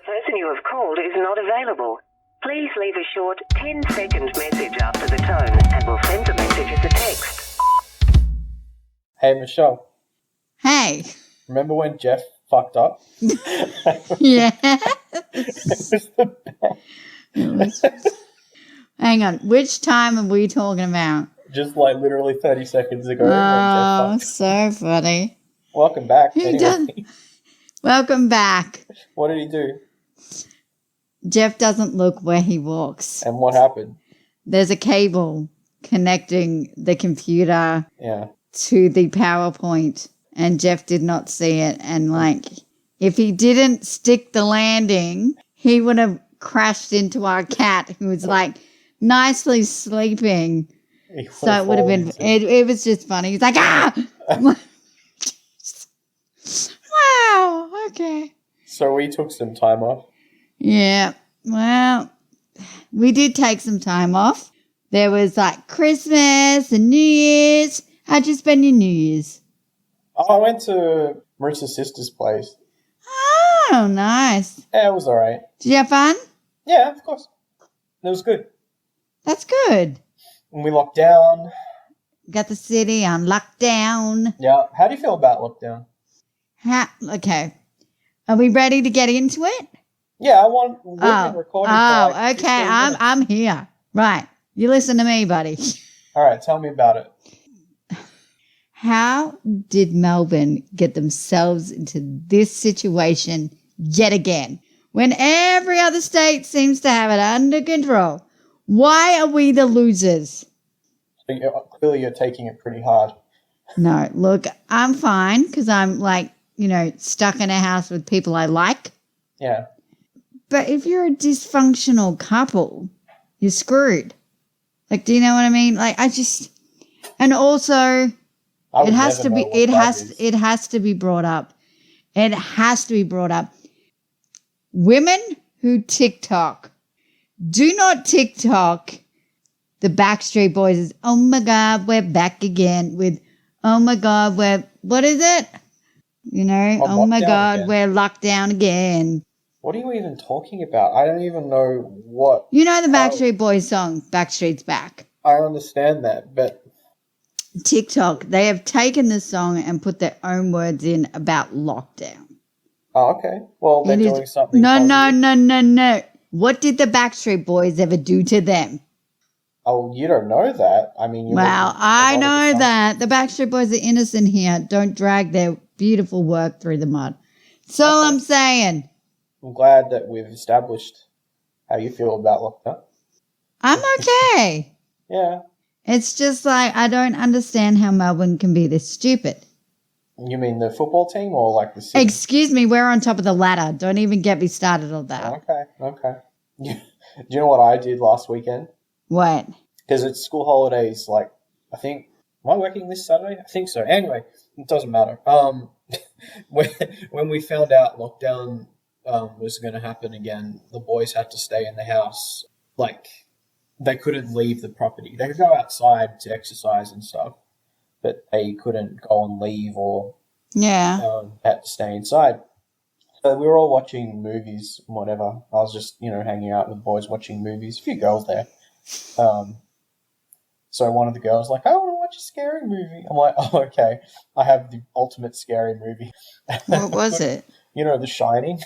person you have called is not available. Please leave a short 10-second message after the tone and we'll send the message as a text. Hey, Michelle. Hey. Remember when Jeff fucked up? Yeah. It was the best. Hang on. Which time are we talking about? Just like literally 30 seconds ago. Oh, so funny. Welcome back. Anyway. Welcome back. What did he do? Jeff doesn't look where he walks. And what happened? There's a cable connecting the computer to the PowerPoint, and Jeff did not see it. And, if he didn't stick the landing, he would have crashed into our cat, who was, nicely sleeping. So it would have been, it was just funny. He's like, ah! Wow, okay. So we took some time off. Yeah, well, we did take some time off. There was Christmas and New Year's. How'd you spend your New Year's? Oh, I went to Marissa's sister's place. Oh, nice. Yeah, it was all right. Did you have fun? Yeah, of course. It was good. That's good. And we locked down. Got the city on lockdown. Yeah. How do you feel about lockdown? Okay. Are we ready to get into it? Yeah, we've been recording for okay. 15 minutes. I'm here. Right. You listen to me, buddy. All right, tell me about it. How did Melbourne get themselves into this situation yet again when every other state seems to have it under control? Why are we the losers? Clearly you're taking it pretty hard. No, look, I'm fine because I'm stuck in a house with people I like. Yeah. But if you're a dysfunctional couple, you're screwed. Do you know what I mean? And also it has to be brought up. It has to be brought up. Women who TikTok, do not TikTok the Backstreet Boys is, oh my God, we're back again with, oh my God, what is it? Oh my God, again. we're locked down again. What are you even talking about? I don't even know what. You know the Backstreet Boys song, Backstreet's Back. I understand that, but TikTok, they have taken the song and put their own words in about lockdown. Oh, okay. Well, they're doing something No. What did the Backstreet Boys ever do to them? Oh, you don't know that. I mean, I know that. The Backstreet Boys are innocent here. Don't drag their beautiful work through the mud. That's all I'm saying. I'm glad that we've established how you feel about lockdown. I'm okay. Yeah. It's just I don't understand how Melbourne can be this stupid. You mean the football team or the city? Excuse me, we're on top of the ladder. Don't even get me started on that. Okay. Do you know what I did last weekend? What? Because it's school holidays, I think, am I working this Saturday? I think so. Anyway, it doesn't matter. When we found out lockdown was going to happen again, the boys had to stay in the house. They couldn't leave the property. They could go outside to exercise and stuff, but they couldn't go on leave or had to stay inside. So we were all watching movies and whatever. I was just, hanging out with the boys watching movies. A few girls there. So one of the girls I want to watch a scary movie. I'm like, oh, okay. I have the ultimate scary movie. What was it? The Shining.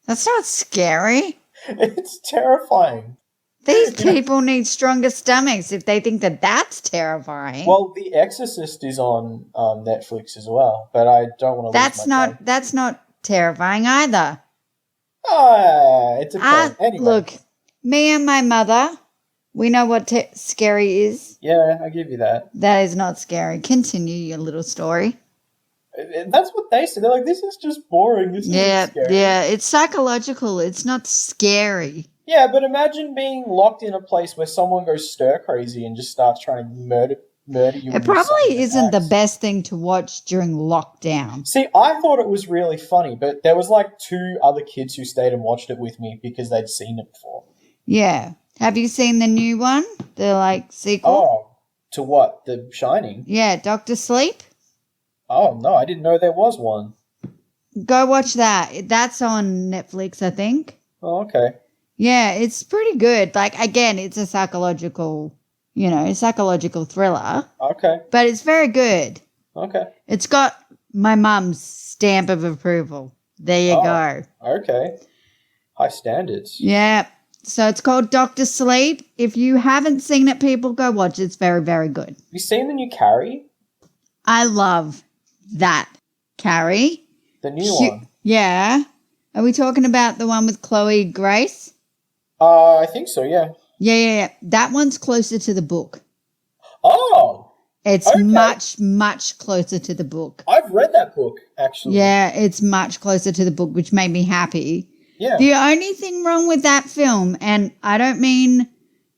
That's not scary. It's terrifying. These people need stronger stomachs if they think that that's terrifying. Well, The Exorcist is on Netflix as well, but I don't want to. That's not terrifying either. It's a anyway. Look, me and my mother, we know what scary is. Yeah, I give you that. That is not scary. Continue your little story. That's what they said. They're like, this is just boring. This isn't scary. Yeah, it's psychological. It's not scary. Yeah, but imagine being locked in a place where someone goes stir crazy and just starts trying to murder you. It probably isn't the best thing to watch during lockdown. See, I thought it was really funny, but there was 2 other kids who stayed and watched it with me because they'd seen it before. Yeah. Have you seen the new one? The sequel? Oh, to what? The Shining? Yeah, Dr. Sleep? Oh, no, I didn't know there was one. Go watch that. That's on Netflix, I think. Oh, okay. Yeah, it's pretty good. Like, again, it's a psychological thriller. Okay. But it's very good. Okay. It's got my mum's stamp of approval. There you go. Okay. High standards. Yeah. So it's called Dr. Sleep. If you haven't seen it, people, go watch it. It's very, very good. Have you seen the new Carrie? I love that, Carrie. The new one? Yeah. Are we talking about the one with Chloe Grace? I think so, yeah. Yeah. That one's closer to the book. Oh! It's much, much closer to the book. I've read that book, actually. Yeah, it's much closer to the book, which made me happy. Yeah. The only thing wrong with that film, and I don't mean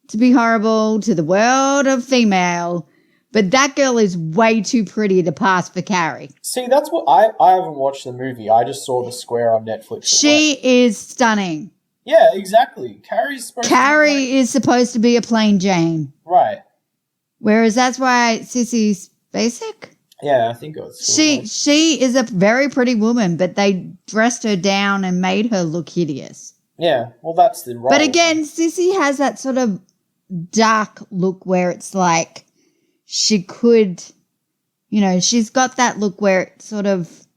to be horrible to the world of female, but that girl is way too pretty to pass for Carrie. See, that's what I haven't watched the movie. I just saw the square on Netflix. She is stunning. Yeah, exactly. Carrie is supposed to be a plain Jane. Right. Whereas that's why Sissy's basic. Yeah, I think it was. She is a very pretty woman, but they dressed her down and made her look hideous. Yeah, well, that's the role. But again, Sissy has that sort of dark look where it's like she could, she's got that look where it sort of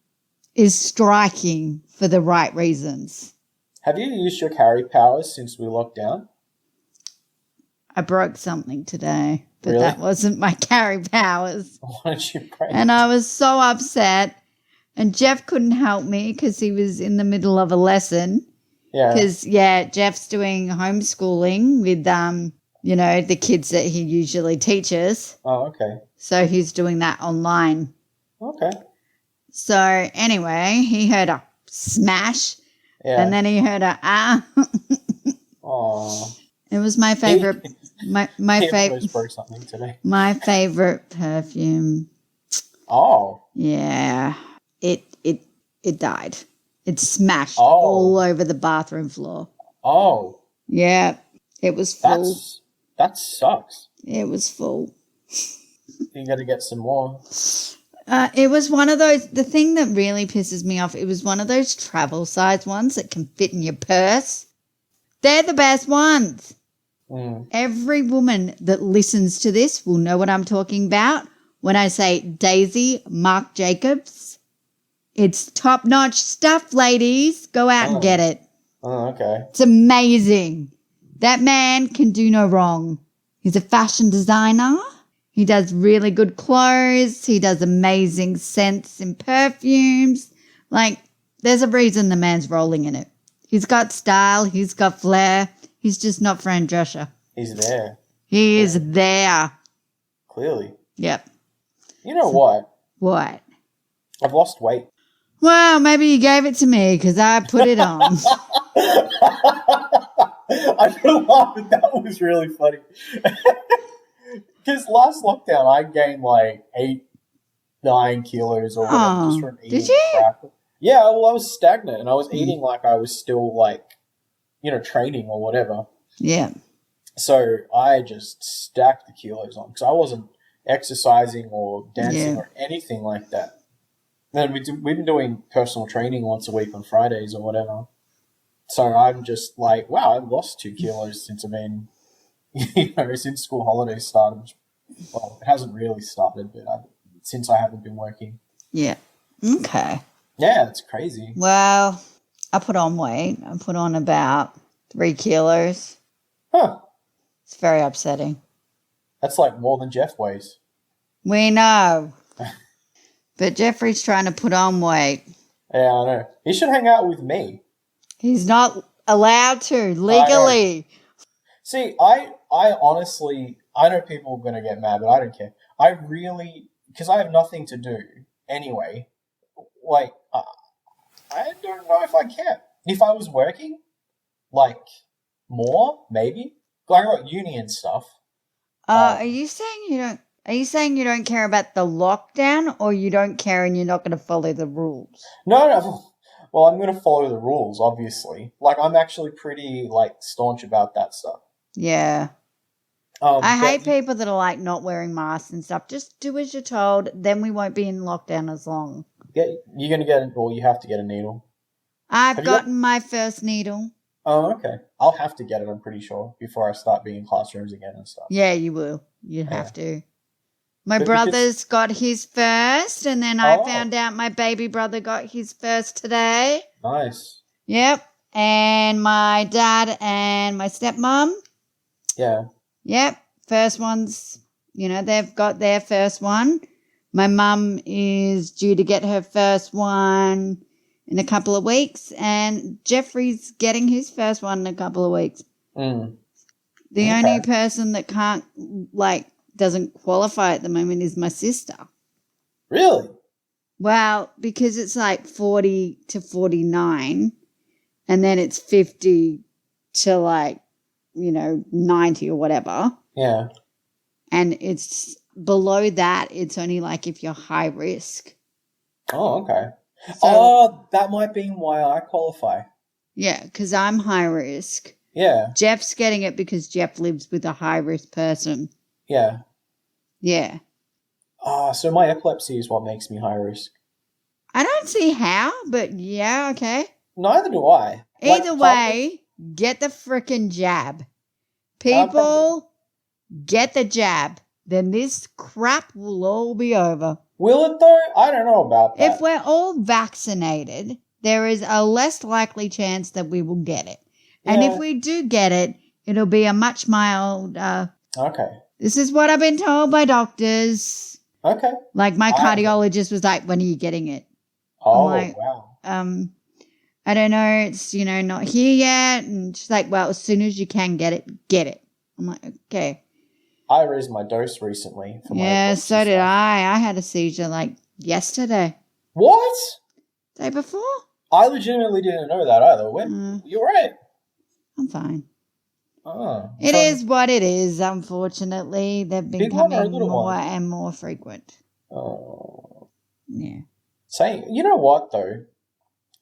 is striking for the right reasons. Have you used your Carrie powers since we locked down? I broke something today, but Really? that wasn't my Carrie powers. Why did you break? And I was so upset. And Jeff couldn't help me because he was in the middle of a lesson. Yeah. Because, Jeff's doing homeschooling with, the kids that he usually teaches. Oh, okay. So he's doing that online. Okay. So anyway, he heard a smash. Yeah. And then he heard a Aww. It was my favorite. My favorite. Broke something today. My favorite perfume. Oh. Yeah. It died. It smashed all over the bathroom floor. Oh. Yeah. It was full. That sucks. It was full. You got to get some more. It was one of those, the thing that really pisses me off, it was one of those travel size ones that can fit in your purse. They're the best ones. Mm. Every woman that listens to this will know what I'm talking about when I say Daisy Marc Jacobs. It's top-notch stuff, ladies. Go out and get it. Oh, okay. It's amazing. That man can do no wrong. He's a fashion designer. He does really good clothes. He does amazing scents and perfumes. Like, there's a reason the man's rolling in it. He's got style. He's got flair. He's just not Fran Drescher. He's there. He is there. Clearly. Yep. You know what? What? I've lost weight. Well, maybe you gave it to me because I put it on. I feel like that was really funny. Because last lockdown, I gained like 8-9 kilos or whatever just from eating crap. Yeah, well, I was stagnant and I was eating like I was still like, training or whatever. Yeah. So I just stacked the kilos on because I wasn't exercising or dancing or anything like that. And we've been doing personal training once a week on Fridays or whatever. So I'm just like, wow, I've lost 2 kilos since I've been, since school holidays started. Well, it hasn't really started, but since I haven't been working. Yeah. Okay. Yeah, it's crazy. Well, I put on weight. I put on about 3 kilos. Huh. It's very upsetting. That's like more than Jeff weighs. We know. But Jeffrey's trying to put on weight. Yeah, I know. He should hang out with me. He's not allowed to, legally. See, I honestly, I know people are going to get mad, but I don't care. I really, because I have nothing to do anyway, like, I don't know if I care. If I was working, like, more, maybe. Like, I got uni and stuff. Are you saying you don't care about the lockdown, or you don't care and you're not going to follow the rules? No. Well, I'm going to follow the rules, obviously. Like, I'm actually pretty, like, staunch about that stuff. Yeah. I hate people that are, like, not wearing masks and stuff. Just do as you're told, then we won't be in lockdown as long. You're gonna get, or you have to get a needle. I've gotten my first needle. Oh, okay. I'll have to get it, I'm pretty sure, before I start being in classrooms again and stuff. Yeah, you will. You have to. My brother's got his first, and then I found out my baby brother got his first today. Nice. Yep. And my dad and my stepmom. Yeah. Yep. First ones, they've got their first one. My mum is due to get her first one in a couple of weeks, and Jeffrey's getting his first one in a couple of weeks. The only person that doesn't qualify at the moment is my sister. Really? Well, because it's 40 to 49, and then it's 50 to 90 or whatever. Yeah. And it's below that, it's only if you're high risk. Oh, okay. So, that might be why I qualify. Yeah, because I'm high risk. Yeah. Jeff's getting it because Jeff lives with a high risk person. Yeah. Yeah. So my epilepsy is what makes me high risk. I don't see how, but yeah, okay. Neither do I. Either way, get the frickin' jab. People, get the jab. Then this crap will all be over. Will it though? I don't know about that. If we're all vaccinated, there is a less likely chance that we will get it. Yeah. And if we do get it, it'll be a much mild... okay. This is what I've been told by doctors. Okay. My cardiologist was like, when are you getting it? Oh, wow. I don't know. It's, not here yet. And she's like, well, as soon as you can get it, get it. I'm like, okay. I raised my dose recently. For yeah, so did I. I had a seizure yesterday. What? Day before? I legitimately didn't know that either. You're right. I'm fine. Oh. It is what it is, unfortunately. They've been becoming more and more frequent. Oh. Yeah. You know what, though?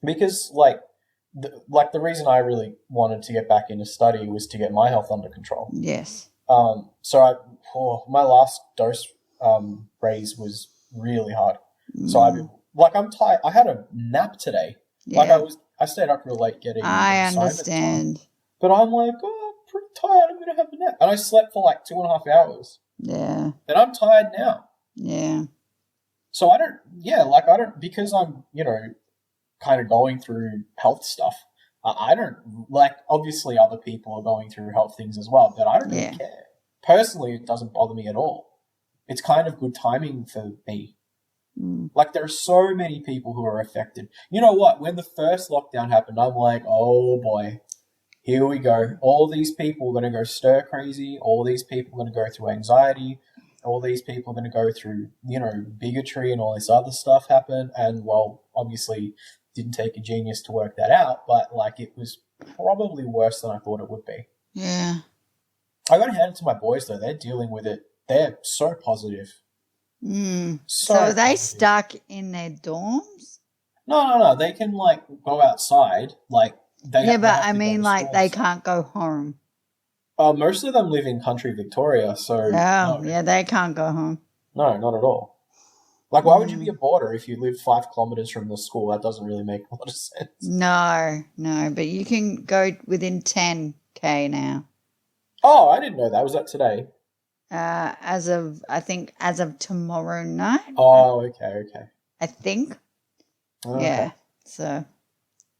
Because, the reason I really wanted to get back into study was to get my health under control. Yes. So my last dose raise was really hard. So I'm tired. I had a nap today. Yeah. I stayed up real late getting. I understand. But I'm I'm pretty tired. I'm gonna have a nap, and I slept for 2.5 hours. Yeah. And I'm tired now. Yeah. So I don't because I'm kind of going through health stuff. I don't obviously other people are going through health things as well, but I don't really care. Personally, it doesn't bother me at all. It's kind of good timing for me. There are so many people who are affected. You know what? When the first lockdown happened, I'm like, oh boy, here we go. All these people are going to go stir crazy. All these people are going to go through anxiety. All these people are going to go through, bigotry and all this other stuff happen. And, well, obviously didn't take a genius to work that out, but it was probably worse than I thought it would be. Yeah. I got to hand it to my boys though. They're dealing with it. They're so positive. So are they stuck in their dorms? No. They can go outside. They can't go home. Most of them live in country Victoria, so they can't go home. No, not at all. Why would you be a boarder if you live 5 kilometers from the school? That doesn't really make a lot of sense. No, but you can go within 10K now. Oh, I didn't know that. Was that today? As of tomorrow night. Oh, okay. I think. Okay. Yeah. So.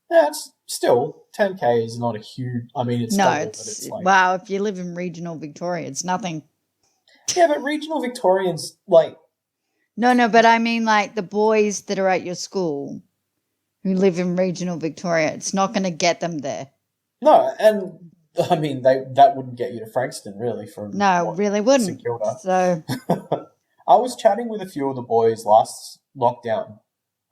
Yeah, it's still 10K is not a huge. I mean, it's double, but it's wow. If you live in regional Victoria, it's nothing. Yeah, but regional Victorians No, but I mean the boys that are at your school who live in regional Victoria, it's not going to get them there. No, and I mean that wouldn't get you to Frankston really really wouldn't. St Kilda. So I was chatting with a few of the boys last lockdown,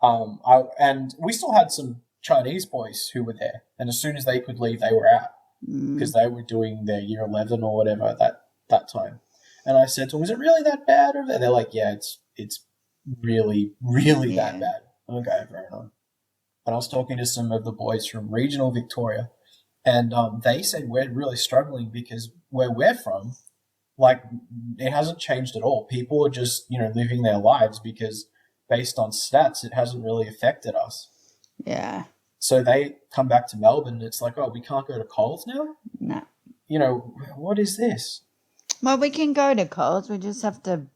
and we still had some Chinese boys who were there, and as soon as they could leave, they were out because they were doing their year 11 or whatever that time. And I said to them, "Is it really that bad over there?" They're like, "Yeah, it's really, really that bad." Okay, fair enough. And I was talking to some of the boys from regional Victoria, and they said we're really struggling because where we're from, it hasn't changed at all. People are just living their lives because based on stats, it hasn't really affected us. Yeah. So they come back to Melbourne and it's like, oh, we can't go to Coles now? No. You know, what is this? Well, we can go to Coles. We just have to,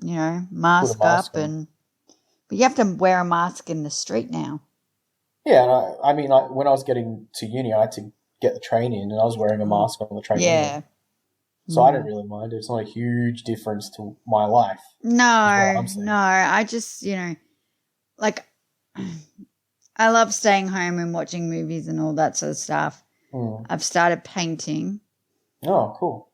mask up on. But you have to wear a mask in the street now. Yeah, and I mean, when I was getting to uni, I had to get the train in and I was wearing a mask on the train. Yeah. So I didn't really mind. It's not a huge difference to my life. No. I just, like, I love staying home and watching movies and all that sort of stuff. I've started painting. Oh, cool.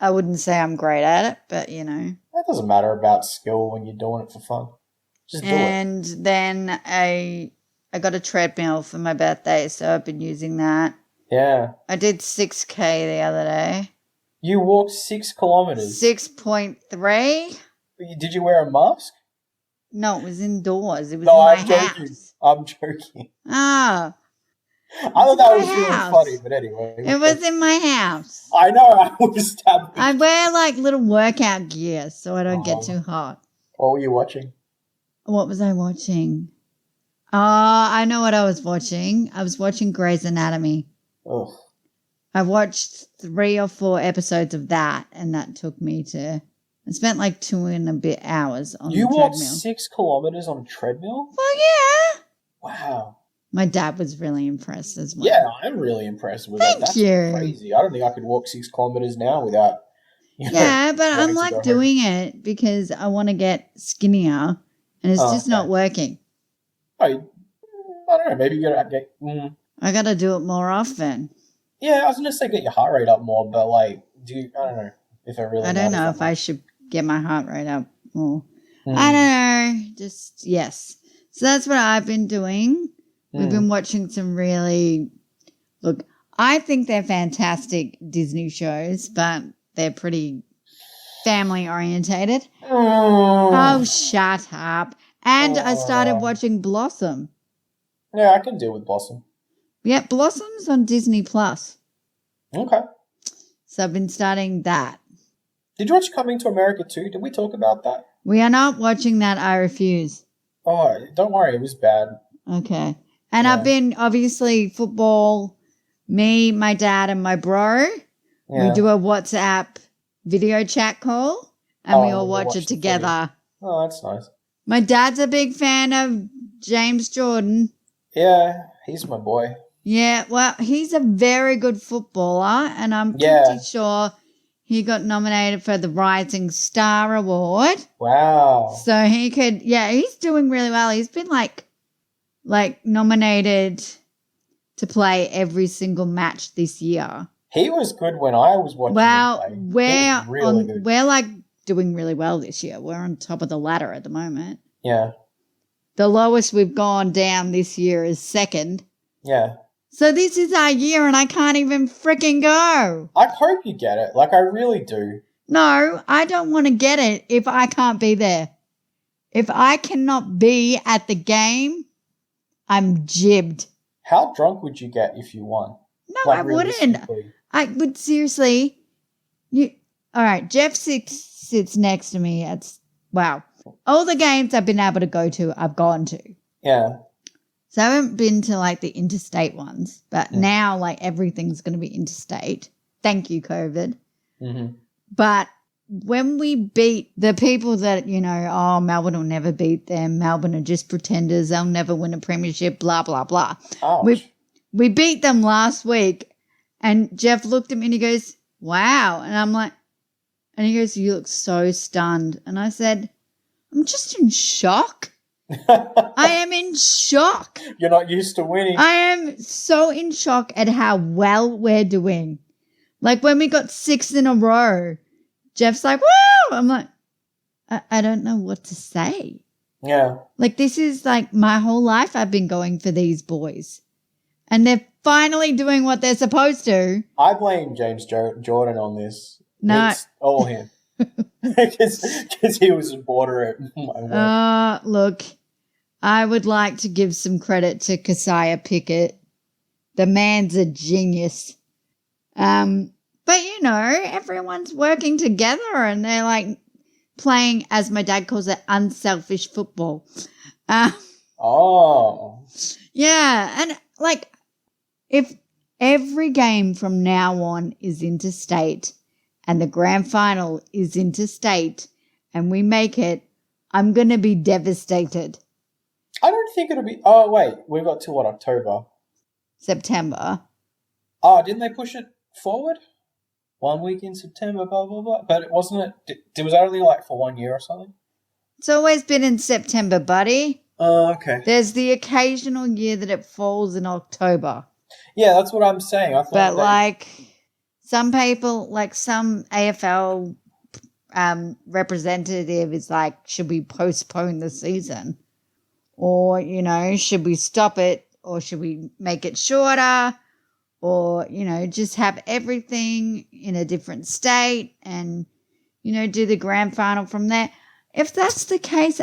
I wouldn't say I'm great at it, but, That doesn't matter about skill when you're doing it for fun. Just do it. And then I got a treadmill for my birthday, so I've been using that. Yeah. I did 6K the other day. You walked 6 kilometers. 6.3. Did you wear a mask? No, it was indoors. It was in my house. I'm joking. Ah. I thought that was really funny, but anyway. It was in my house. I know, I was stabbing. I wear like little workout gear so I don't get too hot. What were you watching? What was I watching? I know what I was watching. I was watching Grey's Anatomy. Oh. I watched 3 or 4 episodes of that, and that took me to... I spent like 2 and a bit hours on the treadmill. You walked 6 kilometers on a treadmill? Well, yeah. Wow. My dad was really impressed as well. Yeah, I'm really impressed with that. That's crazy. I don't think I could walk 6 kilometers now without... Yeah, but I'm like doing it because I want to get skinnier, and it's just not working. I don't know. Maybe you got to get... I got to do it more often. Yeah, I was going to say get your heart rate up more, but I don't know if it really I don't know if I should get my heart rate up more. I don't know. Just, yes. So that's what I've been doing. We've been watching some really... Look, I think they're fantastic Disney shows, but they're pretty family-orientated. Oh, shut up. And I started watching Blossom. Yeah, I can deal with Blossom. Yeah, Blossom's on Disney+. Okay. So I've been starting that. Did you watch Coming to America too? Did we talk about that? We are not watching that. I refuse. Oh, don't worry. It was bad. Okay. And I've been, obviously, football, me, my dad, and my bro. Yeah. We do a WhatsApp video chat call, and we all watch it together. Oh, that's nice. My dad's a big fan of James Jordan. Yeah, he's my boy. Yeah, well, he's a very good footballer, and I'm pretty sure he got nominated for the Rising Star Award. Wow. So he could, he's doing really well. He's been like nominated to play every single match this year. He was good when I was watching him play. We're like doing really well this year. We're on top of the ladder at the moment. Yeah. The lowest we've gone down this year is 2nd. Yeah. So this is our year and I can't even freaking go. I hope you get it. I really do. No, I don't want to get it if I can't be there. If I cannot be at the game, I'm jibbed. How drunk would you get if you won? No, I wouldn't. I would seriously. All right, Jeff sits next to me. Wow. All the games I've been able to go to, I've gone to. Yeah. So I haven't been to the interstate ones, but now everything's going to be interstate. Thank you, COVID. Mm-hmm. But when we beat the people that, Melbourne will never beat them, Melbourne are just pretenders, they'll never win a premiership, blah, blah, blah. Ouch. We beat them last week, and Jeff looked at me and he goes, wow. And I'm like, and he goes, you look so stunned. And I said, I'm just in shock. I am in shock. You're not used to winning. I am so in shock at how well we're doing. When we got 6 in a row, Jeff's like, woo! I'm like, I don't know what to say. Yeah. This is my whole life I've been going for these boys. And they're finally doing what they're supposed to. I blame James Jordan on this. No. It's all him. Because he was a border at my work. Look, I would like to give some credit to Keziah Pickett. The man's a genius. But, everyone's working together and they're playing, as my dad calls it, unselfish football. Oh. Yeah, and like if every game from now on is interstate and the grand final is interstate and we make it, I'm going to be devastated. I don't think it'll be... Oh, wait. We've got till what, October? September. Oh, didn't they push it forward? 1 week in September, blah, blah, blah. But wasn't it... Was that only like for 1 year or something? It's always been in September, buddy. Oh, okay. There's the occasional year that it falls in October. Yeah, that's what I'm saying. I thought but like some people, like some AFL representative is like, should we postpone the season? Or, you know, should we stop it? Or should we make it shorter? Or, you know, just have everything in a different state and, you know, do the grand final from there. If that's the case,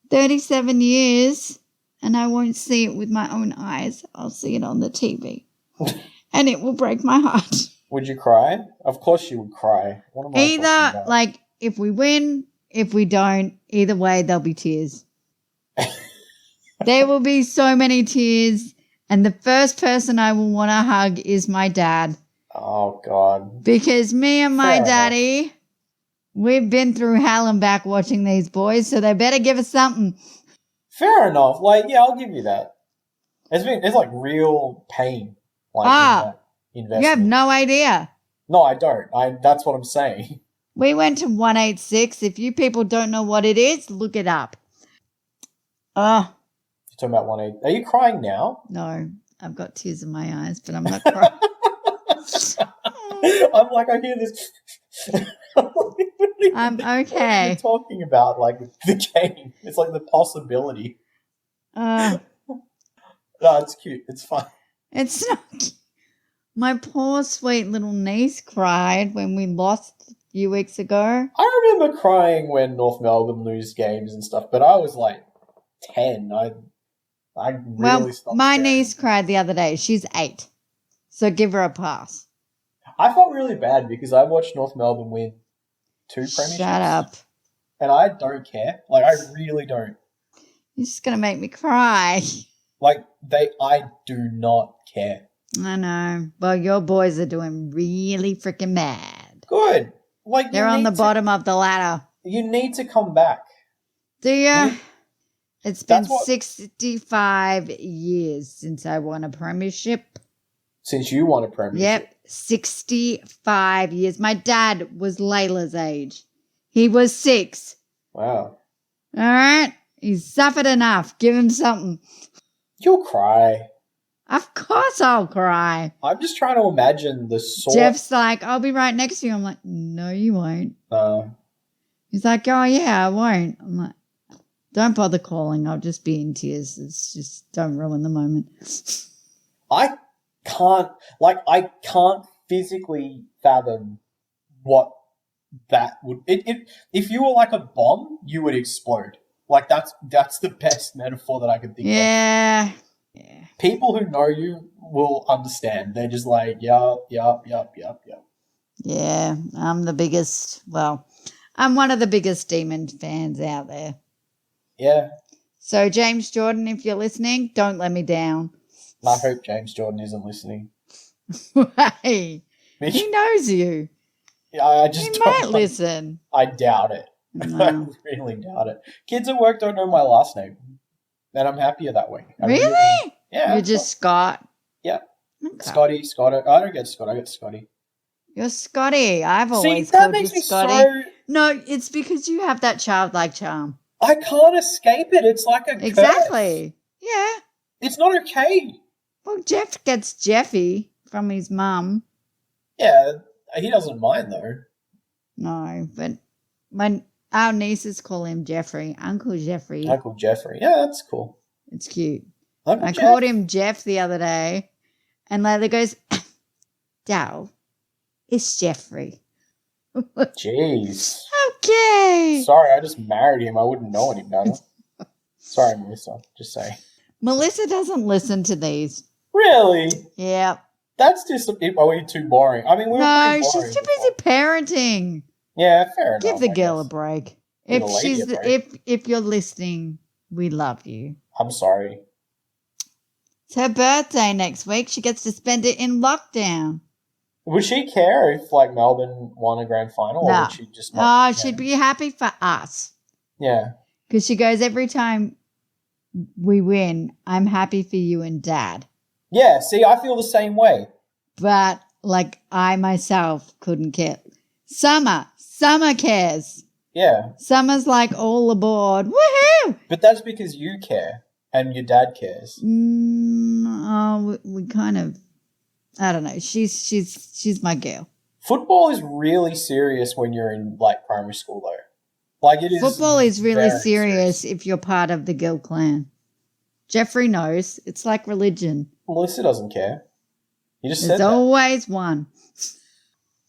37 years and I won't see it with my own eyes. I'll see it on the TV. And it will break my heart. Would you cry? Of course you would cry. What am I talking Either, about? like, if we win, if we don't, either way, there'll be tears. There will be so many tears. And the first person I will want to hug is my dad. Oh, God. Because me and my Fair daddy, enough. We've been through hell and back watching these boys, so they better give us something. Fair enough. Like, yeah, I'll give you that. It's like real pain. Like, in that you have investment. no idea. No, I don't. That's what I'm saying. We went to 186. If you people don't know what it is, look it up. You're talking about 18. Are you crying now? No, I've got tears in my eyes, but I'm not crying. I'm like, I hear this. I'm What are okay. you talking about? Like the game. It's like the possibility. Uh, No, it's cute. It's fun. it's not. My poor sweet little niece cried when we lost a few weeks ago. I remember crying when North Melbourne lose games and stuff, but I was like 10. I really stopped my caring. niece cried the other day. She's 8, so give her a pass. I felt really bad because I watched North Melbourne win 2 premierships. Shut up. And I don't care. Like, I really don't. You're just going to make me cry. Like, I do not care. I know. Well, your boys are doing really freaking bad. Good. Like, They're on the bottom of the ladder. You need to come back. Do you? Yeah. It's been That's what- 65 years since I won a premiership. Since you won a premiership. Yep, 65 years. My dad was Layla's age. He was 6. Wow. All right? He's suffered enough. Give him something. You'll cry. Of course I'll cry. I'm just trying to imagine the sort. Jeff's like, I'll be right next to you. I'm like, no, you won't. He's like, oh, yeah, I won't. I'm like, don't bother calling. I'll just be in tears. It's just, don't ruin the moment. I can't physically fathom what that would. If you were like a bomb, you would explode. Like that's the best metaphor that I could think of. Yeah. People who know you will understand. They're just like, yup. Yeah, I'm the biggest, I'm one of the biggest Demon fans out there. Yeah. So, James Jordan, if you're listening, don't let me down. I hope James Jordan isn't listening. Hey, he knows you. Yeah, I just He don't might know. listen. I doubt it. No. I really doubt it. Kids at work don't know my last name. And I'm happier that way. Really? Yeah. You're just Scott? Yeah. Okay. Scott. I don't get Scott. I get Scotty. You're Scotty. I've always See, that called you makes me Scotty. so... No, it's because you have that childlike charm. I can't escape it. It's like a curse. Exactly. Yeah. It's not okay. Well, Jeff gets Jeffy from his mum. Yeah, he doesn't mind though. No, but our nieces call him Jeffrey. Uncle Jeffrey. Uncle Jeffrey. Yeah, that's cool. It's cute. Uncle I Jeff. called him Jeff the other day, and Layla goes, Dal, it's Jeffrey. Jeez. Okay. Sorry, I just married him. I wouldn't know any better. Sorry, Melissa. Just saying. Melissa doesn't listen to these. Really? Yeah. That's just... Are we too boring? I mean, we're No, pretty she's boring too busy parenting. Yeah, fair enough. Give the I girl a guess. break. Give If the lady she's a break. if you're listening, we love you. I'm sorry. It's her birthday next week. She gets to spend it in lockdown. Would she care if like Melbourne won a grand final, or No. would she just not? Oh, she'd be happy for us. Yeah. Because she goes, every time we win, I'm happy for you and Dad. Yeah. See, I feel the same way. But, like, I myself couldn't care. Summer cares. Yeah. Summer's like all aboard. Woohoo! But that's because you care and your dad cares. We kind of, I don't know. She's my girl. Football is really serious when you're in like primary school, though. Like it is. Football is really very serious if you're part of the Gill clan. Jeffrey knows. It's like religion. Melissa doesn't care. You just There's said that. always one.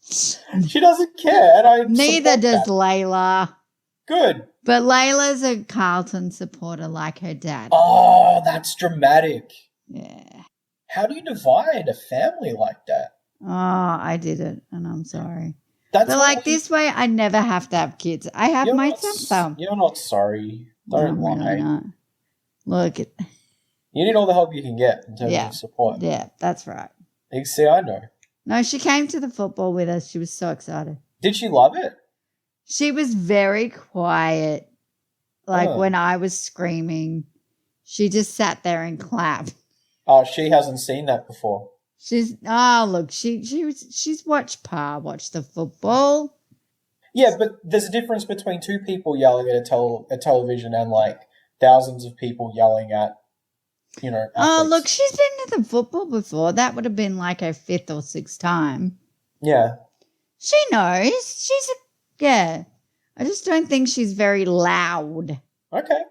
She doesn't care, and I Neither support does that. Layla. Good. But Layla's a Carlton supporter like her dad. Oh, that's dramatic. Yeah. How do you divide a family like that? Oh, I did it, and I'm sorry. That's But what like this way, I never have to have kids. I have my son. You're not sorry. Don't No, I'm lie. really not. Look, You need all the help you can get in terms of support. yeah, that's right. You see, I know. No, she came to the football with us. She was so excited. Did she love it? She was very quiet. Like Oh. when I was screaming, she just sat there and clapped. Oh, she hasn't seen that before. She's she's watched Pa watch the football. Yeah, but there's a difference between two people yelling at a television and like thousands of people yelling at, athletes. Oh, look, she's been to the football before. That would have been like her 5th or 6th time. Yeah. She knows. Yeah. I just don't think she's very loud. Okay.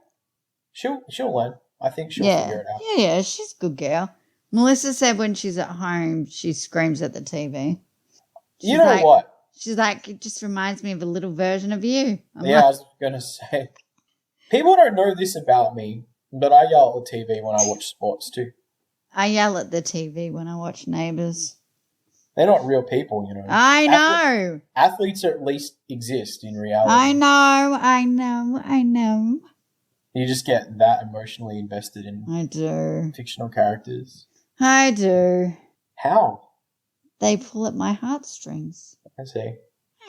She'll learn. I think she'll figure it out. Yeah, she's a good girl. Melissa said when she's at home, she screams at the TV. You know what? She's like, it just reminds me of a little version of you. I'm I was going to say, people don't know this about me, but I yell at the TV when I watch sports too. I yell at the TV when I watch Neighbours. They're not real people, I know. Athletes at least exist in reality. I know. You just get that emotionally invested in I do. fictional characters. I do. How? They pull at my heartstrings. I see.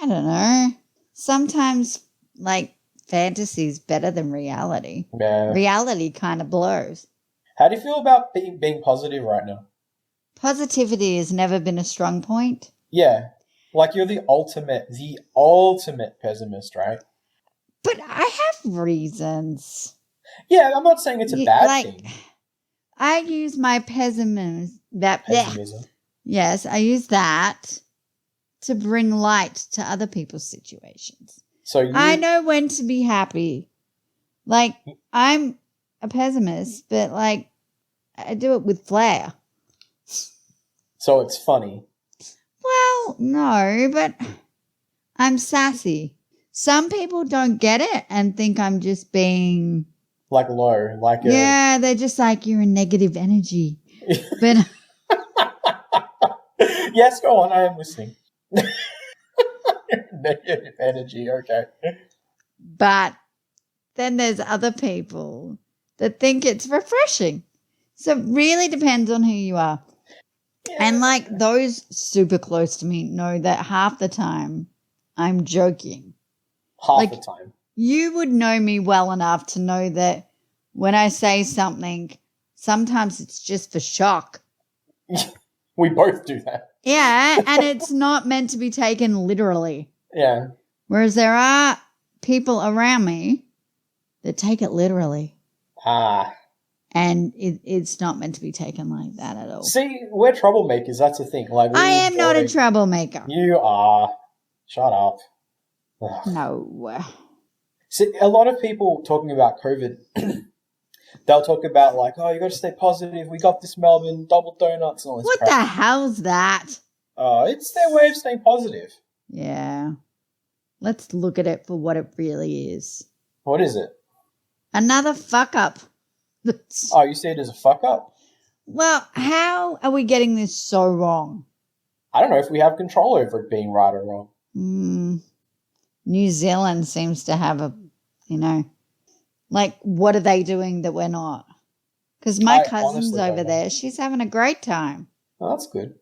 I don't know. Sometimes, like, fantasy's better than reality. Yeah. Reality kind of blows. How do you feel about being positive right now? Positivity has never been a strong point. Yeah. Like you're the ultimate pessimist, right? But I have reasons. Yeah, I'm not saying it's a bad thing. I use my pessimism. Pessimism. Yes, I use that to bring light to other people's situations. So I know when to be happy. Like, I'm a pessimist, but like, I do it with flair. So it's funny. Well, no, but I'm sassy. Some people don't get it and think I'm just being like low, like they're just like, you're a negative energy. But yes, go on. I am listening. Negative energy. Okay. But then there's other people that think it's refreshing. So it really depends on who you are. Yeah. And like those super close to me know that half the time I'm joking. Half the time. You would know me well enough to know that when I say something, sometimes it's just for shock. We both do that. Yeah, and it's not meant to be taken literally. Yeah. Whereas there are people around me that take it literally. And it's not meant to be taken like that at all. See, we're troublemakers. That's the thing. Like, I am not a troublemaker. You are. Shut up. No. See, a lot of people talking about COVID, they'll talk about like, oh, you got to stay positive. We got this Melbourne double donuts and all this What crap. the hell's that? It's their way of staying positive. Yeah. Let's look at it for what it really is. What is it? Another fuck up. Oh, you see it as a fuck up? Well, how are we getting this so wrong? I don't know if we have control over it being right or wrong. New Zealand seems to have a, like, what are they doing that we're not? Because my cousin's over there. She's having a great time. Oh, that's good.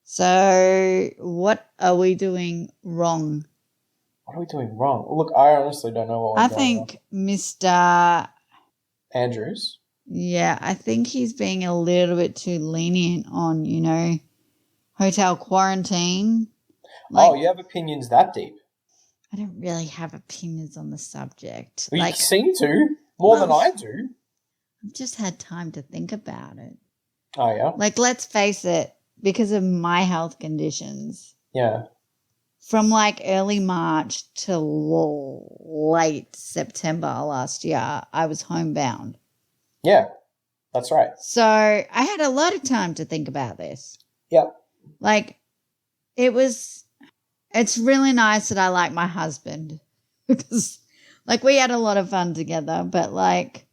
So what are we doing wrong? What are we doing wrong? Look, I honestly don't know what we're doing wrong. Mr. Andrews? Yeah, I think he's being a little bit too lenient on, hotel quarantine. Like, you have opinions that deep? I don't really have opinions on the subject. Well, you seem to, more than I do. I've just had time to think about it. Oh, yeah? Like, let's face it, because of my health conditions. Yeah. From like early March till late September last year, I was homebound. Yeah, that's right. So I had a lot of time to think about this. Yep. Like, it's really nice that I like my husband because, like, we had a lot of fun together. But, like,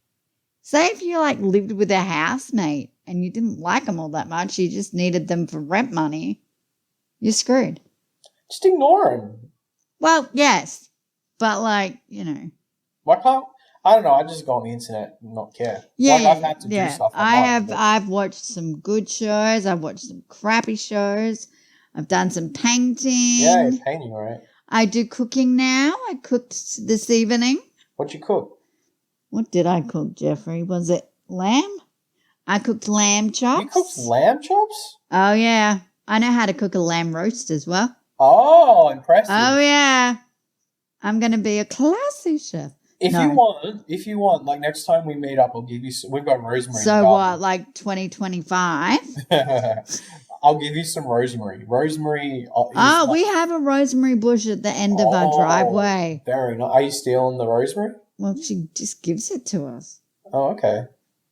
say if you, like, lived with a housemate and you didn't like them all that much, you just needed them for rent money, you're screwed. Just ignore him. Well, yes, but, like, Why can't... I don't know. I just go on the internet and not care. Yeah, I've had to do stuff. I've watched some good shows. I've watched some crappy shows. I've done some painting. Yeah, you're painting, right? I do cooking now. I cooked this evening. What'd you cook? What did I cook, Jeffrey? Was it lamb? I cooked lamb chops. You cooked lamb chops? Oh, yeah. I know how to cook a lamb roast as well. Oh, impressive. Oh, yeah. I'm going to be a classy chef. If you want, like next time we meet up, I'll give you. We've got rosemary. So what, like 2025? I'll give you some rosemary. Rosemary. We have a rosemary bush at the end of our driveway. Very nice. Are you stealing the rosemary? Well, she just gives it to us. Oh, okay.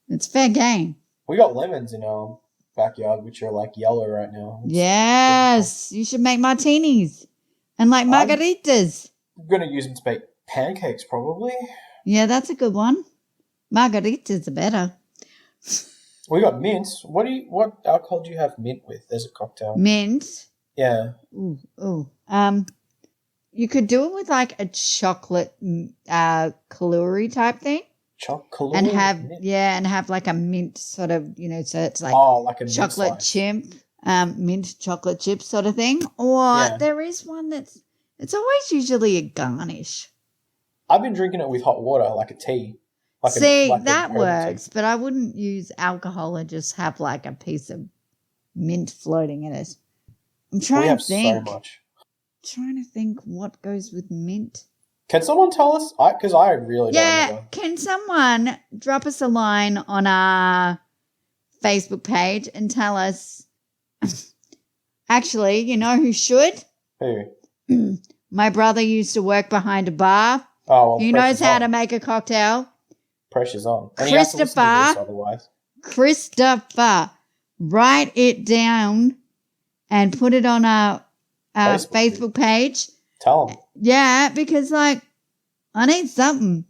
It's fair game. We got lemons in our backyard, which are like yellow right now. Yes, you should make martinis and like margaritas. I'm gonna use them to make pancakes, probably. Yeah, that's a good one. Margaritas are better. We got mint. What alcohol do you have mint with as a cocktail? Mint. Yeah. Ooh. You could do it with like a chocolate Kaluri type thing. Chocolate. And have like a mint sort of, so it's like like a chocolate chip, mint chocolate chip sort of thing. Or there is one it's always usually a garnish. I've been drinking it with hot water, like a tea. That works, but I wouldn't use alcohol and just have like a piece of mint floating in it. I'm trying to think. So much. Trying to think what goes with mint. Can someone tell us? Because I really don't know. Yeah, can someone drop us a line on our Facebook page and tell us? Actually, you know who should? Who? My brother used to work behind a bar. Oh, well, he knows how to make a cocktail. Pressure's on. And Christopher, write it down and put it on our Facebook page. Tell him. Yeah, because I need something.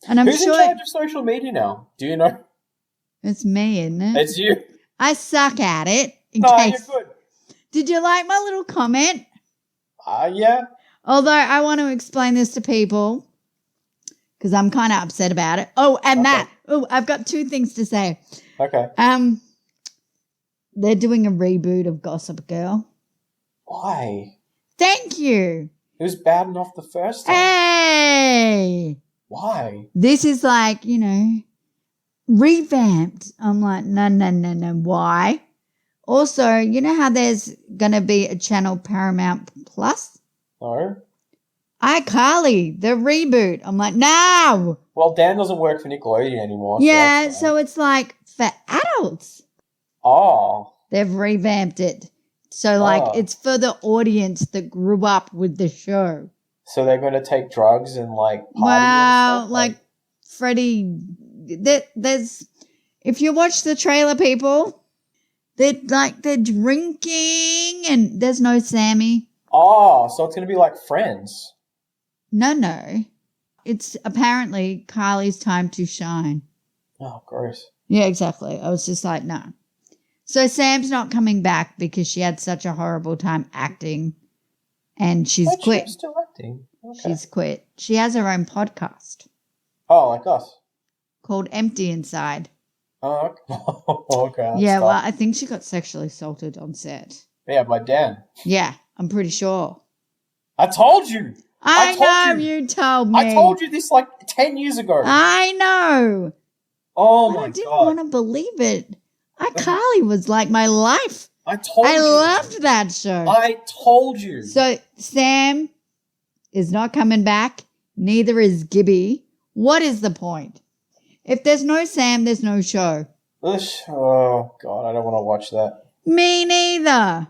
And I'm Who's in charge of social media now? Do you know? It's me, isn't it? It's you. I suck at it. You're good. Did you like my little comment? Yeah. Although I want to explain this to people because I'm kind of upset about it. Oh, and that. Oh, I've got two things to say. Okay. They're doing a reboot of Gossip Girl. Why? Thank you. It was bad enough the first time. Hey. Why? This is like, revamped. I'm like, no. Why? Also, you know how there's going to be a channel Paramount Plus? No. iCarly, the reboot. I'm like, no. Well, Dan doesn't work for Nickelodeon anymore. Yeah, so it's like for adults. Oh. They've revamped it. So, it's for the audience that grew up with the show. So they're going to take drugs and, party and stuff? like Freddie, there's... If you watch the trailer, people, they're drinking and there's no Sammy. Oh, so it's going to be like Friends. No. It's apparently Kylie's time to shine. Oh, gross. Yeah, exactly. I was just like, no. So Sam's not coming back because she had such a horrible time acting and she's quit. She's still acting. Okay. She's quit. She has her own podcast Oh, like us. called Empty Inside. Oh, okay. Yeah, well, I think she got sexually assaulted on set. Yeah, by Dan. Yeah, I'm pretty sure. I told you. I know you told me. I told you this like 10 years ago. I know. Oh, my God. I didn't want to believe it. iCarly was like my life. I told you. I loved that show. I told you. So Sam is not coming back. Neither is Gibby. What is the point? If there's no Sam, there's no show. Oh, God, I don't want to watch that. Me neither.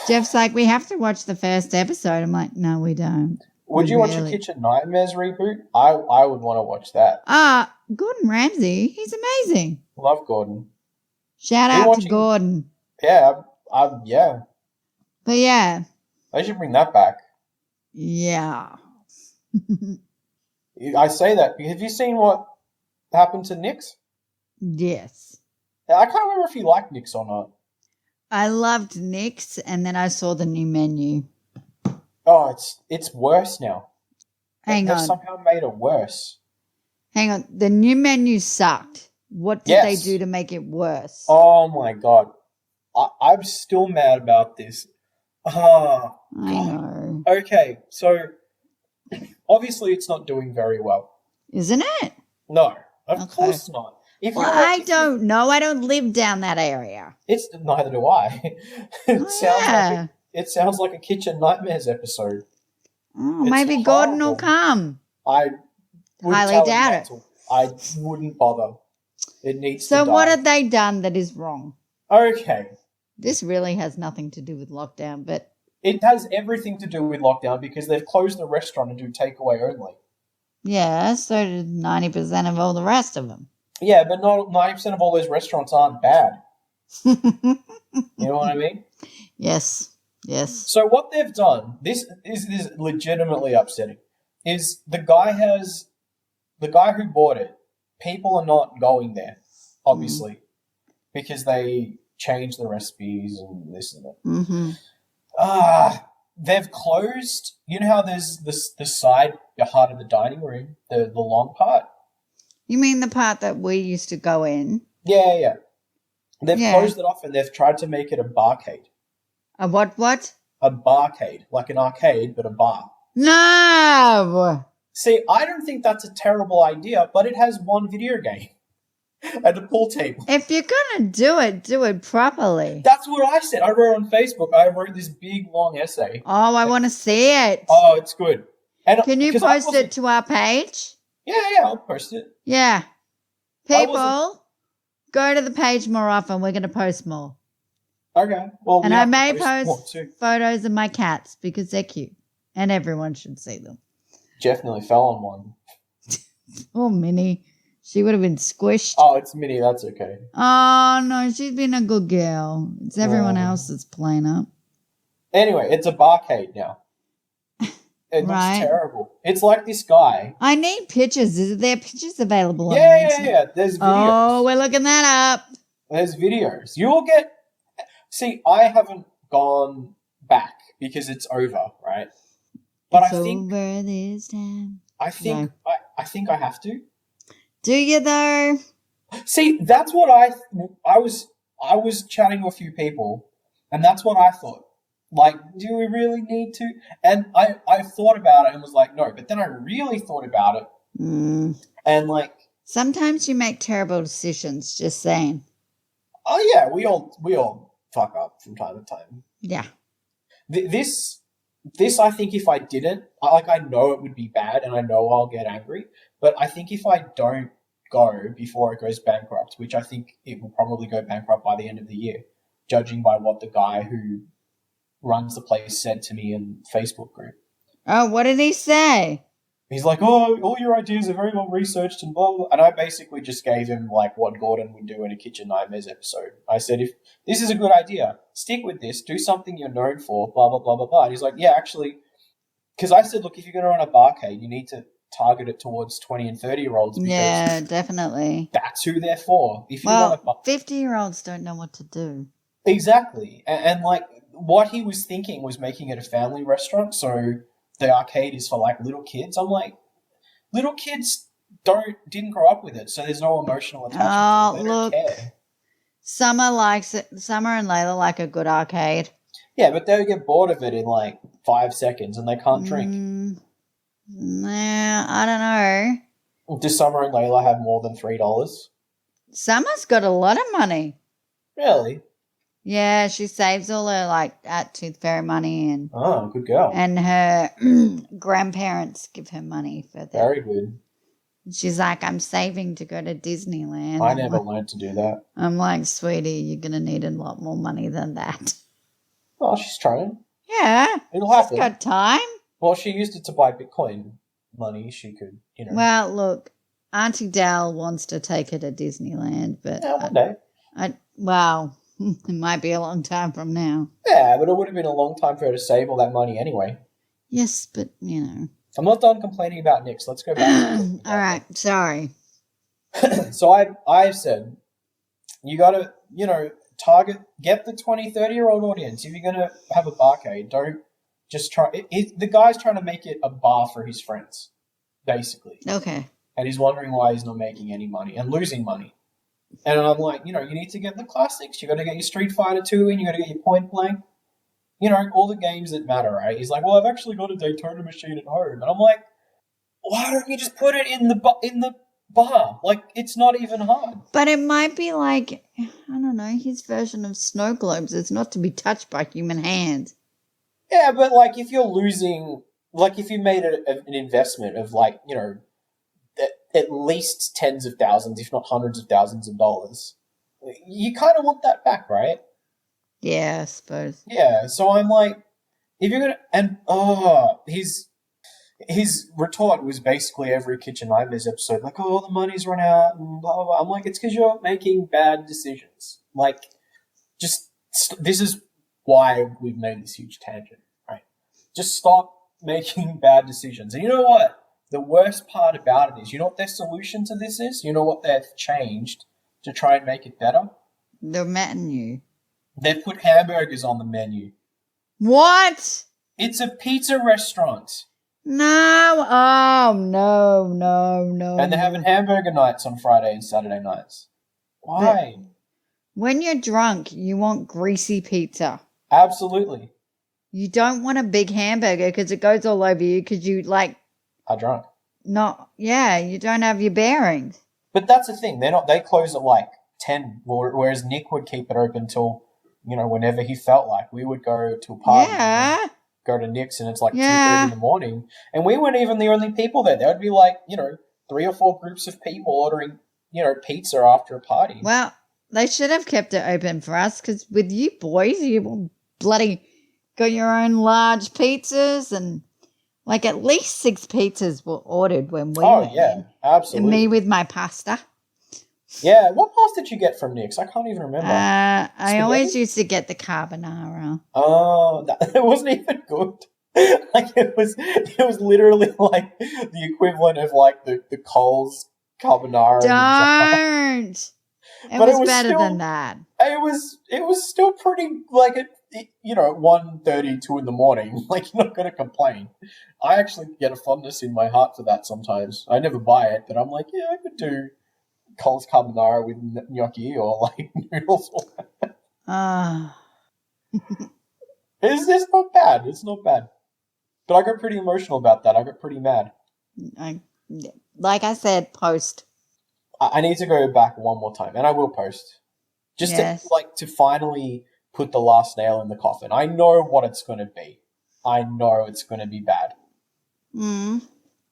Jeff's like, we have to watch the first episode. I'm like, no, we don't. Would you watch a Kitchen Nightmares reboot? I would want to watch that. Gordon Ramsay. He's amazing. Love Gordon. Shout out to Gordon. Yeah, yeah. But yeah. They should bring that back. Yeah. I say that. Have you seen what happened to Nyx? Yes. I can't remember if you like Nyx or not. I loved Nyx, and then I saw the new menu. Oh, it's worse now. Hang on. They've somehow made it worse. Hang on. The new menu sucked. What did they do to make it worse? Oh, my God. I'm still mad about this. Oh, I know. Okay, so obviously it's not doing very well. Isn't it? No, of course not. I don't know. I don't live down that area. Neither do I. It sounds like a Kitchen Nightmares episode. Oh, maybe Gordon will come. I highly doubt it. I wouldn't bother. It needs to So die. what have they done that is wrong? Okay. This really has nothing to do with lockdown, but... It has everything to do with lockdown because they've closed the restaurant and do takeaway only. Yeah, so did 90% of all the rest of them. Yeah, but not 90% of all those restaurants aren't bad. You know what I mean? Yes. So what they've done, this is legitimately upsetting, is the guy who bought it, people are not going there, obviously, because they changed the recipes and this and that. Mm-hmm. They've closed, you know how there's the side part of the dining room, the long part? You mean the part that we used to go in? Yeah. They've closed it off and they've tried to make it a barcade. A what? A barcade, like an arcade, but a bar. No! See, I don't think that's a terrible idea, but it has one video game and a pool table. If you're going to do it properly. That's what I said. I wrote on Facebook. I wrote this big, long essay. Oh, I want to see it. Oh, it's good. And can you post it to our page? Yeah, I'll post it. Yeah. People, go to the page more often. We're going to post more. Okay. Well, and I may post photos of my cats because they're cute and everyone should see them. Jeff nearly fell on one. Oh, Minnie. She would have been squished. Oh, it's Minnie. That's okay. Oh, no. She's been a good girl. It's everyone else that's playing up. Anyway, it's a barcade now. It looks terrible. It's like this guy. I need pictures. Is there pictures available? Yeah. There's videos. Oh, we're looking that up. There's videos. You'll get... See, I haven't gone back because it's over, right? But it's over this time. I think I have to. Do you though? See, that's what I was chatting to a few people, and that's what I thought. Like, do we really need to? And I thought about it and was like, no. But then I really thought about it, and like sometimes you make terrible decisions. Just saying. Oh yeah, we all fuck up from time to time. Yeah. This I think if I didn't, I know it would be bad, and I know I'll get angry. But I think if I don't go before it goes bankrupt, which I think it will probably go bankrupt by the end of the year, judging by what the guy who runs the place said to me in Facebook group. Oh, what did he say? He's like, oh, all your ideas are very well researched and blah, blah. And I basically just gave him like what Gordon would do in a Kitchen Nightmares episode. I said, if this is a good idea, stick with this, do something you're known for, blah, blah, blah, blah, blah. And he's like, yeah, actually, because I said, look, if you're going to run a barcade, you need to target it towards 20 and 30-year-olds. Yeah, definitely. That's who they're for. If you 50-year-olds don't know what to do. Exactly. And like what he was thinking was making it a family restaurant. So the arcade is for like little kids. I'm like, little kids didn't grow up with it, so there's no emotional attachment to it. They don't care. Summer likes it. Summer and Layla like a good arcade. Yeah, but they'll get bored of it in like 5 seconds and they can't drink. Nah, I don't know. Does Summer and Layla have more than $3? Summer's got a lot of money. Really? Yeah, she saves all her like at Tooth Fairy money, and good girl. And her grandparents give her money for that. Very good. She's like, I'm saving to go to Disneyland. I never learned to do that. I'm like, sweetie, you're going to need a lot more money than that. Oh, she's trying. Yeah. It'll happen. She's got time. Well, she used it to buy Bitcoin money. She could, Well, look, Auntie Dal wants to take her to Disneyland, but... Yeah, one day. It might be a long time from now. Yeah, but it would have been a long time for her to save all that money anyway. Yes, but, I'm not done complaining about Nick's. Let's go back. All right, sorry. So I said, you got to, get the 20, 30-year-old audience. If you're going to have a barcade, don't just try. The guy's trying to make it a bar for his friends, basically. Okay. And he's wondering why he's not making any money and losing money. And I'm like, you need to get the classics. You got to get your Street Fighter 2 in. You got to get your Point Blank. All the games that matter, right? He's like, well, I've actually got a Daytona machine at home. And I'm like, why don't you just put it in the bar? Like, it's not even hard. But it might be like, I don't know, his version of snow globes. It's not to be touched by human hands. Yeah, but like if you're losing, like if you made an investment of like, at least tens of thousands, if not hundreds of thousands of dollars, you kind of want that back, right? Yeah, I suppose. Yeah, so I'm like, if you're gonna, and his retort was basically every Kitchen Nightmares episode, like, oh, the money's run out, and blah, blah, blah. I'm like, it's because you're making bad decisions. Like, this is why we've made this huge tangent, right? Just stop making bad decisions. And you know what? The worst part about it is, you know what their solution to this is? You know what they've changed to try and make it better? The menu. They've put hamburgers on the menu. What? It's a pizza restaurant. No. Oh, no. And they're having hamburger nights on Friday and Saturday nights. Why? But when you're drunk, you want greasy pizza. Absolutely. You don't want a big hamburger because it goes all over you because you are drunk. You don't have your bearings. But that's the thing. They close at like 10, whereas Nick would keep it open till, whenever he felt like. We would go to a party. Yeah. Go to Nick's and it's like 2:30 in the morning. And we weren't even the only people there. There would be like, 3 or 4 groups of people ordering, pizza after a party. Well, they should have kept it open for us because with you boys, you bloody got your own large pizzas and like at least 6 pizzas were ordered when we went in. Absolutely. And me with my pasta. Yeah, what pasta did you get from Nick's? I can't even remember. I always used to get the carbonara. Oh, it wasn't even good. Like it was literally like the equivalent of like the Coles carbonara. Don't. It was better than that. It was still pretty like at 1:32 in the morning. Like you're not gonna complain. I actually get a fondness in my heart for that sometimes. I never buy it, but I'm like, yeah, I could do Coles carbonara with gnocchi or like noodles. It's not bad. It's not bad. But I got pretty emotional about that. I got pretty mad. Like I said, post. I need to go back one more time, and I will post. Just to finally put the last nail in the coffin. I know what it's going to be. I know it's going to be bad. Mm.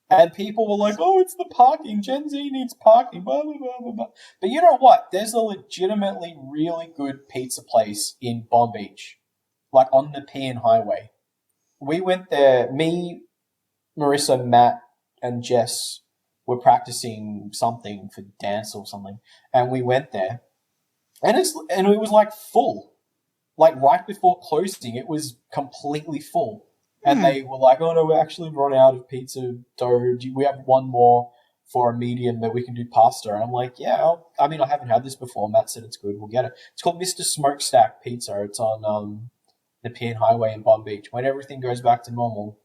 And people were like, oh, it's the parking. Gen Z needs parking. Blah, blah, blah, blah, blah. But you know what? There's a legitimately really good pizza place in Bomb Beach. Like on the Nepean Highway. We went there. Me, Marissa, Matt, and Jess were practicing something for dance or something. And we went there. And it was like full. Like right before closing, it was completely full. And they were like, oh no, we actually run out of pizza dough. We have one more for a medium that we can do pasta. And I'm like, yeah, I haven't had this before. Matt said it's good. We'll get it. It's called Mr. Smokestack Pizza. It's on Nepean Highway in Palm Beach. When everything goes back to normal,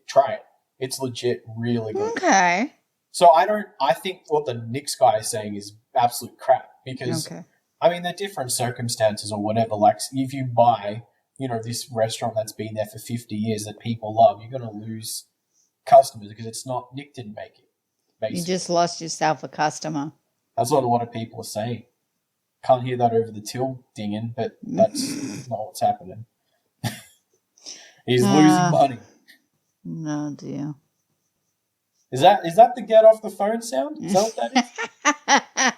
try it. It's legit really good. Okay. So I think what the Knicks guy is saying is absolute crap because, I mean, they're different circumstances or whatever. Like if you buy, this restaurant that's been there for 50 years that people love, you're going to lose customers because it's not, Nick didn't make it. Basically. You just lost yourself a customer. That's what a lot of people are saying. Can't hear that over the till dinging, but that's not what's happening. He's losing money. No dear. Is that the get off the phone sound? Is that what that is?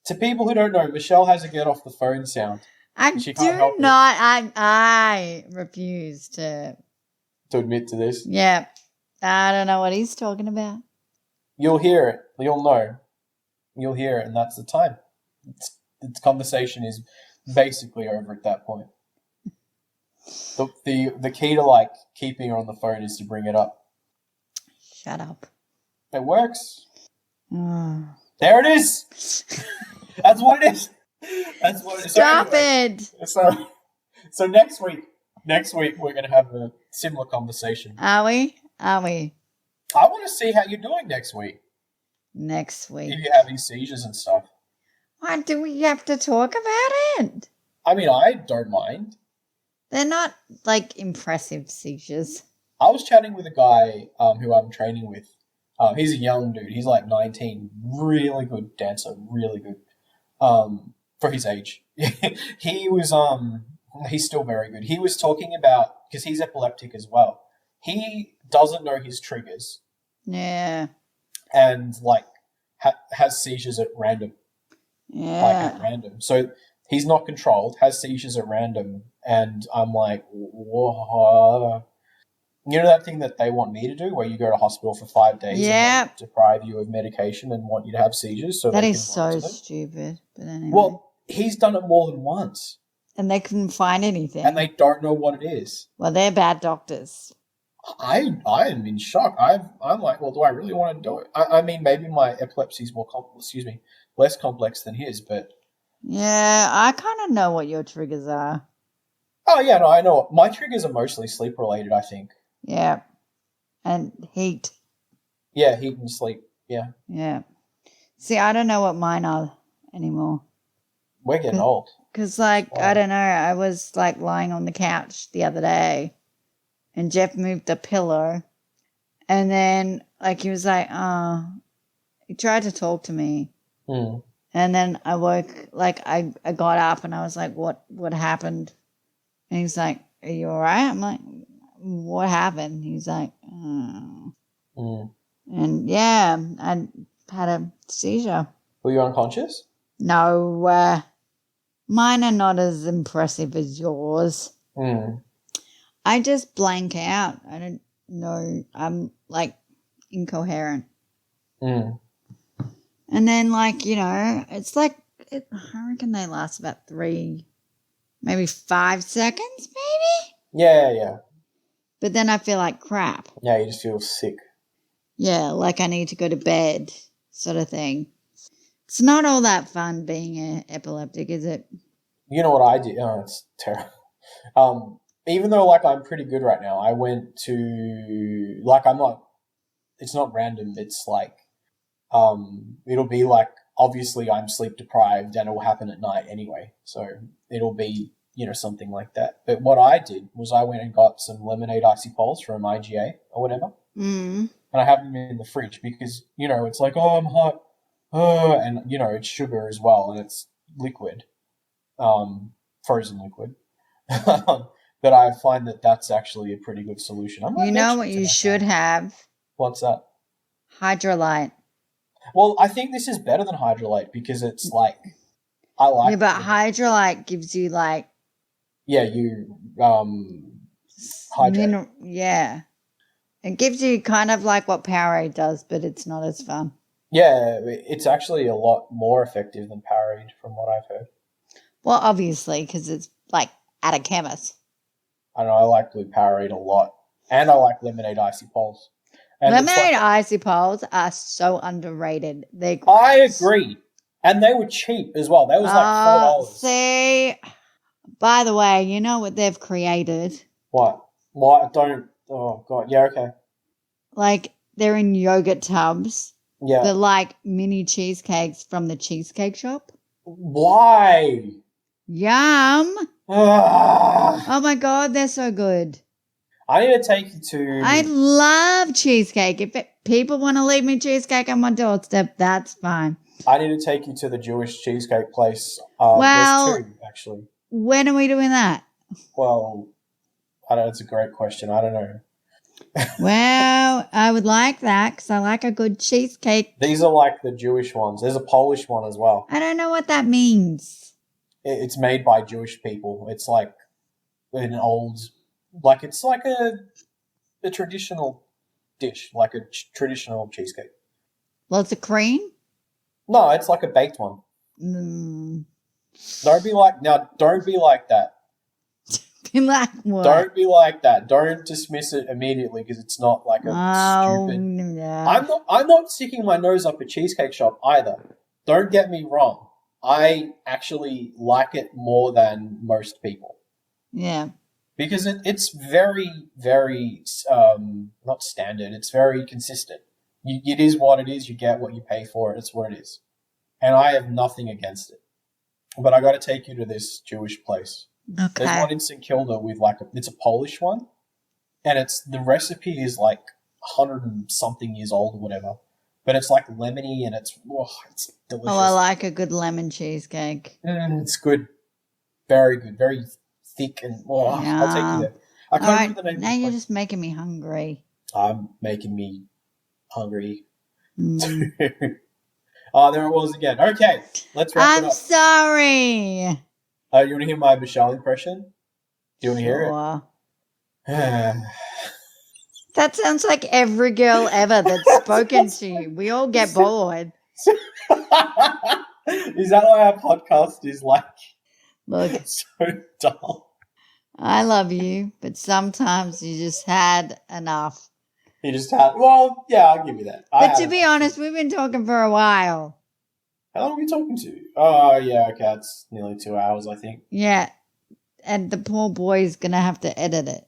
To people who don't know, Michelle has a get off the phone sound. I refuse to admit to this. Yeah. I don't know what he's talking about. You'll hear it. You'll know. You'll hear it, and that's the time. The conversation is basically over at that point. The key to keeping her on the phone is to bring it up. Shut up. It works. There it is. That's what it is. That's what it is. Stop it. So next week we're gonna have a similar conversation. Are we? I want to see how you're doing next week. Next week. If you're having seizures and stuff. Why do we have to talk about it? I mean, I don't mind. They're not impressive seizures. I was chatting with a guy who I'm training with. He's a young dude. He's 19. Really good dancer. Really good. For his age. He was, he's still very good. He was talking about, because he's epileptic as well. He doesn't know his triggers. Yeah. And, has seizures at random. Yeah. At random. So he's not controlled, has seizures at random. And I'm like, whoa. You know that thing that they want me to do where you go to hospital for 5 days and deprive you of medication and want you to have seizures? So that is so stupid. But anyway. Well, he's done it more than once. And they couldn't find anything. And they don't know what it is. Well, they're bad doctors. I am in shock. I'm like, well, do I really want to do it? I mean, maybe my epilepsy is less complex than his, but... Yeah, I kind of know what your triggers are. Oh, yeah, no, I know. My triggers are mostly sleep-related, I think. Yeah. And heat. Yeah, heat and sleep, yeah. Yeah. See, I don't know what mine are anymore. We're getting old. Because, I don't know, I was, lying on the couch the other day, and Jeff moved the pillow, and then, he was he tried to talk to me. Mm. And then I woke, I got up, and I was like, what happened? And he's like, are you all right? I'm like, what happened? He's like, oh. Mm. And, yeah, I had a seizure. Were you unconscious? No, mine are not as impressive as yours. Mm. I just blank out. I don't know. I'm, incoherent. Mm. And then, it's I reckon they last about 3, maybe 5 seconds, maybe? Yeah. But then I feel like crap. Yeah, you just feel sick. Yeah, I need to go to bed sort of thing. It's not all that fun being an epileptic, is it? You know what I did? Oh, it's terrible. Even though, I'm pretty good right now, I went to, I'm not, it's not random. It's it'll be obviously I'm sleep deprived and it will happen at night anyway. So it'll be, something like that. But what I did was I went and got some lemonade icy poles from IGA or whatever. Mm. And I have them in the fridge because, it's oh, I'm hot. And, it's sugar as well and it's liquid, frozen liquid. But I find that that's actually a pretty good solution. You know what you should have? What's that? Hydrolyte. Well, I think this is better than Hydrolyte because it's I like. Yeah, but Hydrolyte gives you Yeah, you hydrate. Yeah, it gives you kind of what Powerade does, but it's not as fun. Yeah, it's actually a lot more effective than Powerade, from what I've heard. Well, obviously, because it's at a chemist. I don't know. I like blue Powerade a lot, and I like lemonade icy poles. And lemonade icy poles are so underrated. They're great. I agree. And they were cheap as well. They was $4. See, By the way, you know what they've created? What? What? Don't. Oh, God. Yeah, okay. Like, they're in yogurt tubs. Yeah. They're like mini cheesecakes from the Cheesecake Shop. Why? Yum. Ah. Oh, my God. They're so good. I need to take you to... I love cheesecake. If people want to leave me cheesecake on my doorstep, that's fine. I need to take you to the Jewish cheesecake place. Well, there's two, actually. When are we doing that? Well, I don't know. It's a great question. I don't know. Well, I would like that because I like a good cheesecake. These are like the Jewish ones. There's a Polish one as well. I don't know what that means. It's made by Jewish people. It's like an old... Like, it's like a traditional dish, like a traditional cheesecake. Lots of cream? No, it's like a baked one. Don't be like that. Be like what? Don't be like that. Don't dismiss it immediately because it's not like a stupid. Yeah. I'm not sticking my nose up a cheesecake shop either. Don't get me wrong. I actually like it more than most people. Yeah. Because it's very, very not standard. It's very consistent. It is what it is. You get what you pay for it. It's what it is. And I have nothing against it. But I got to take you to this Jewish place. Okay. There's one in St Kilda with it's a Polish one, and the recipe is like 100 and something years old or whatever. But it's like lemony and it's delicious. Oh, I like a good lemon cheesecake. It's good, very good, very thick and Yeah. I'll take you there. I can't remember the name. Now you're just making me hungry. I'm making me hungry. Mm. Oh, there it was again. Okay, let's wrap it I'm up. sorry. You want to hear my Michelle impression? Do you want to hear Sure. it? That sounds like every girl ever that's spoken to you. We all get bored. Is that why our podcast is like Look, so dull? I love you, but sometimes you just had enough. You just had, well, yeah, I'll give you that. But to be honest, we've been talking for a while. How long are we talking to? Oh, yeah, okay, it's nearly 2 hours, I think. Yeah, and the poor boy's going to have to edit it.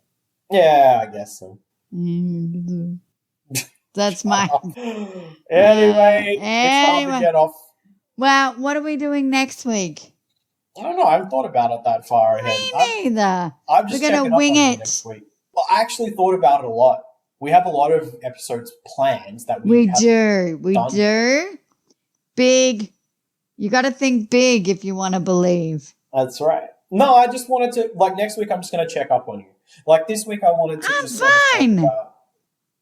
Yeah, I guess so. That's my... Anyway, it's time to get off. Well, what are we doing next week? I don't know. I haven't thought about it that far ahead. Me neither. I'm just We're going to wing it. Next week. Well, I actually thought about it a lot. We have a lot of episodes planned that we do. We do. Big. You got to think big if you want to believe. That's right. No, I just wanted to, next week I'm just going to check up on you. This week I wanted to I'm fine.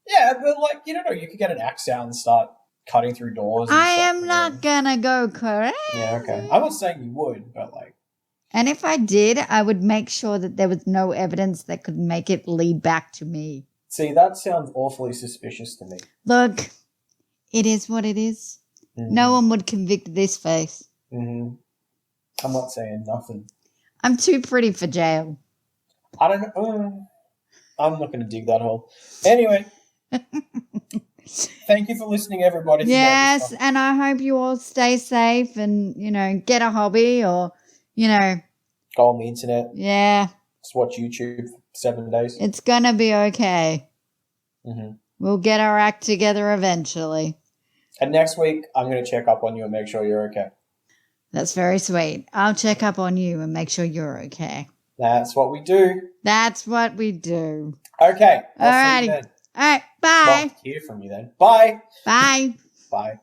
Yeah, but you don't know, you could get an axe out and start cutting through doors. And I am not going to go crazy. Yeah, okay. I'm not saying you would, but And if I did, I would make sure that there was no evidence that could make it lead back to me. See, that sounds awfully suspicious to me. Look, it is what it is. Mm-hmm. No one would convict this face. Mm-hmm. I'm not saying nothing. I'm too pretty for jail. I don't know. I'm not going to dig that hole. Anyway. Thank you for listening, everybody. Yes, and I hope you all stay safe and, get a hobby or, go on the internet. Yeah. Just watch YouTube for 7 days. It's going to be okay. Mm-hmm. We'll get our act together eventually. And next week, I'm going to check up on you and make sure you're okay. That's very sweet. I'll check up on you and make sure you're okay. That's what we do. That's what we do. Okay. All righty. All right. Bye. Love to hear from you then. Bye. Bye. Bye.